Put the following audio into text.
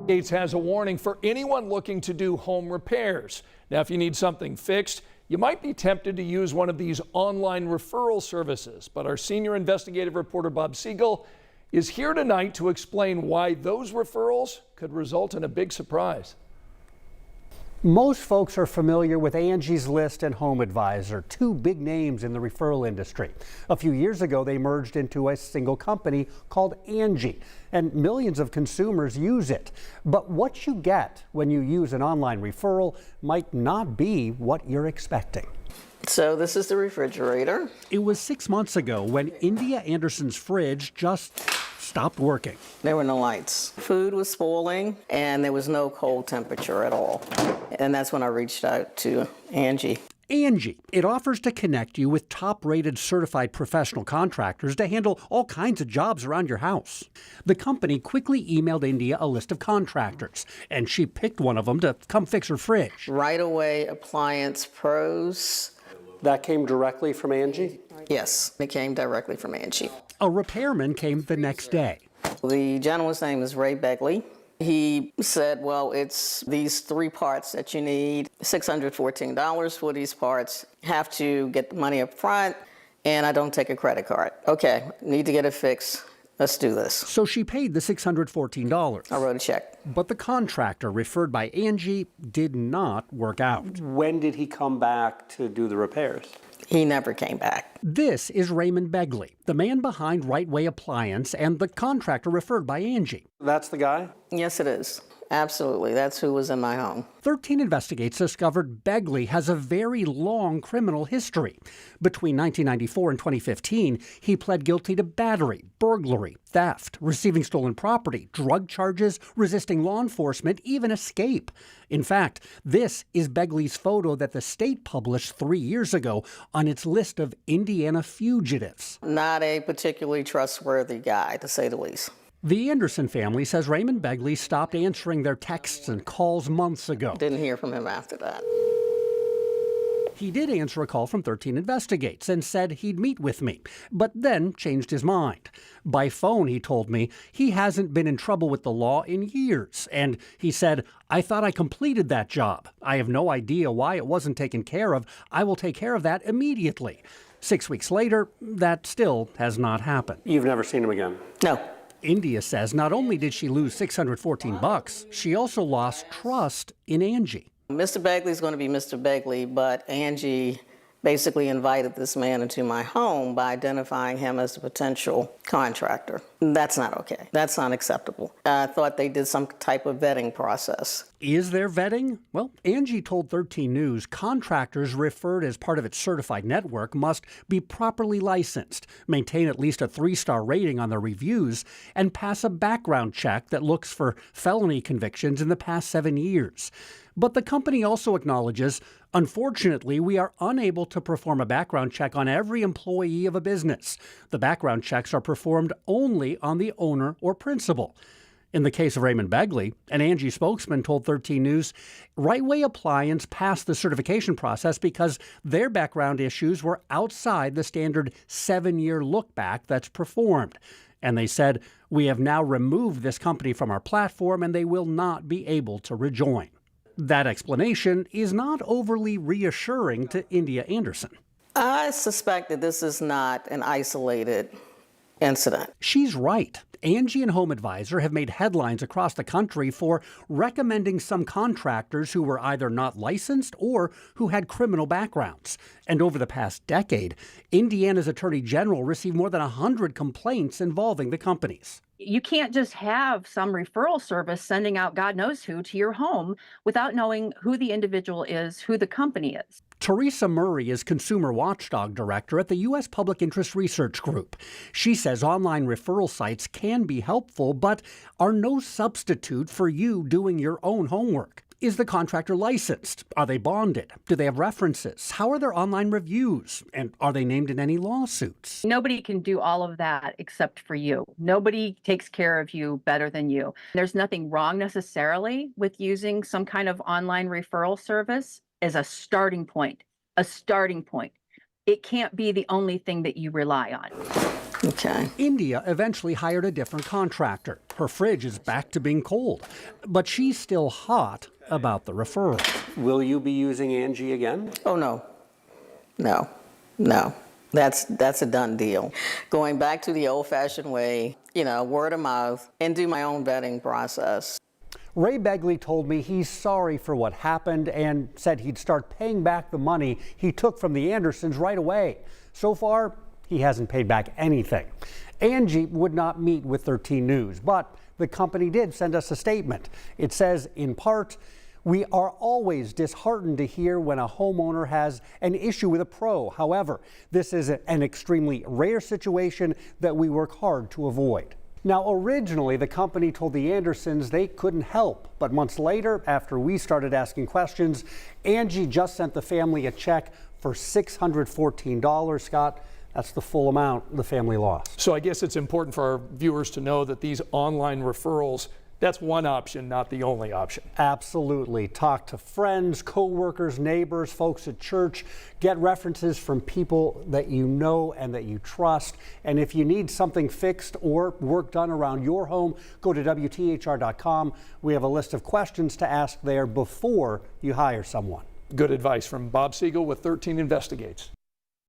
Gates has a warning for anyone looking to do home repairs. Now, if you need something fixed, you might be tempted to use one of these online referral services. But our senior investigative reporter, Bob Siegel, is here tonight to explain why those referrals could result in a big surprise. Most folks are familiar with Angie's List and Home Advisor, two big names in the referral industry. A few years ago, they merged into a single company called Angie, and millions of consumers use it. But what you get when you use an online referral might not be what you're expecting. So this is the refrigerator. It was 6 months ago when India Anderson's fridge just stopped working. There were no lights. Food was spoiling and there was no cold temperature at all. And that's when I reached out to Angie. Angie. It offers to connect you with top-rated certified professional contractors to handle all kinds of jobs around your house. The company quickly emailed India a list of contractors, and she picked one of them to come fix her fridge. Right Away Appliance Pros. That came directly from Angie? Yes, it came directly from Angie. A repairman came the next day. The gentleman's name is Ray Begley. He said, well, it's these 3 parts that you need, $614 for these parts. Have to get the money up front, and I don't take a credit card. Okay, need to get it fixed. Let's do this. So she paid the $614. I wrote a check. But the contractor referred by Angie did not work out. When did he come back to do the repairs? He never came back. This is Raymond Begley, the man behind Right Way Appliance and the contractor referred by Angie. That's the guy? Yes, it is. Absolutely. That's who was in my home. 13 Investigates discovered Begley has a very long criminal history. Between 1994 and 2015, he pled guilty to battery, burglary, theft, receiving stolen property, drug charges, resisting law enforcement, even escape. In fact, this is Begley's photo that the state published 3 years ago on its list of Indiana fugitives. Not a particularly trustworthy guy, to say the least. The Anderson family says Raymond Begley stopped answering their texts and calls months ago. Didn't hear from him after that. He did answer a call from 13 Investigates and said he'd meet with me, but then changed his mind. By phone, he told me he hasn't been in trouble with the law in years, and he said, I thought I completed that job. I have no idea why it wasn't taken care of. I will take care of that immediately. 6 weeks later, that still has not happened. You've never seen him again? No. India says not only did she lose $614, she also lost trust in Angie. Mr. Begley's going to be Mr. Begley, but Angie basically invited this man into my home by identifying him as a potential contractor. That's not okay. That's not acceptable. I thought they did some type of vetting process. Is there vetting? Well, Angie told 13 News contractors referred as part of its certified network must be properly licensed, maintain at least a 3-star rating on their reviews, and pass a background check that looks for felony convictions in the past 7 years. But the company also acknowledges, unfortunately, we are unable to perform a background check on every employee of a business. The background checks are performed only on the owner or principal. In the case of Raymond Begley, an Angie spokesman told 13 News, Right Way Appliance passed the certification process because their background issues were outside the standard 7-year look back that's performed. And they said, we have now removed this company from our platform and they will not be able to rejoin. That explanation is not overly reassuring to India Anderson. I suspect that this is not an isolated incident. She's right. Angie and Home Advisor have made headlines across the country for recommending some contractors who were either not licensed or who had criminal backgrounds. And over the past decade, Indiana's Attorney General received more than 100 complaints involving the companies. You can't just have some referral service sending out God knows who to your home without knowing who the individual is, who the company is. Teresa Murray is Consumer Watchdog Director at the U.S. Public Interest Research Group. She says online referral sites can be helpful, but are no substitute for you doing your own homework. Is the contractor licensed? Are they bonded? Do they have references? How are their online reviews? And are they named in any lawsuits? Nobody can do all of that except for you. Nobody takes care of you better than you. There's nothing wrong necessarily with using some kind of online referral service as a starting point. It can't be the only thing that you rely on. Okay. India eventually hired a different contractor. Her fridge is back to being cold, but she's still hot about the referral. Will you be using Angie again? Oh, no. No. No. That's a done deal. Going back to the old-fashioned way, word of mouth, and do my own vetting process. Ray Begley told me he's sorry for what happened and said he'd start paying back the money he took from the Andersons right away. So far, he hasn't paid back anything. Angie would not meet with 13 News, but the company did send us a statement. It says, in part, "We are always disheartened to hear when a homeowner has an issue with a pro. However, this is an extremely rare situation that we work hard to avoid." Now, originally, the company told the Andersons they couldn't help. But months later, after we started asking questions, Angie just sent the family a check for $614. Scott, that's the full amount the family lost. So I guess it's important for our viewers to know that these online referrals, that's one option, not the only option. Absolutely. Talk to friends, co-workers, neighbors, folks at church. Get references from people that you know and that you trust. And if you need something fixed or work done around your home, go to WTHR.com. We have a list of questions to ask there before you hire someone. Good advice from Bob Siegel with 13 Investigates.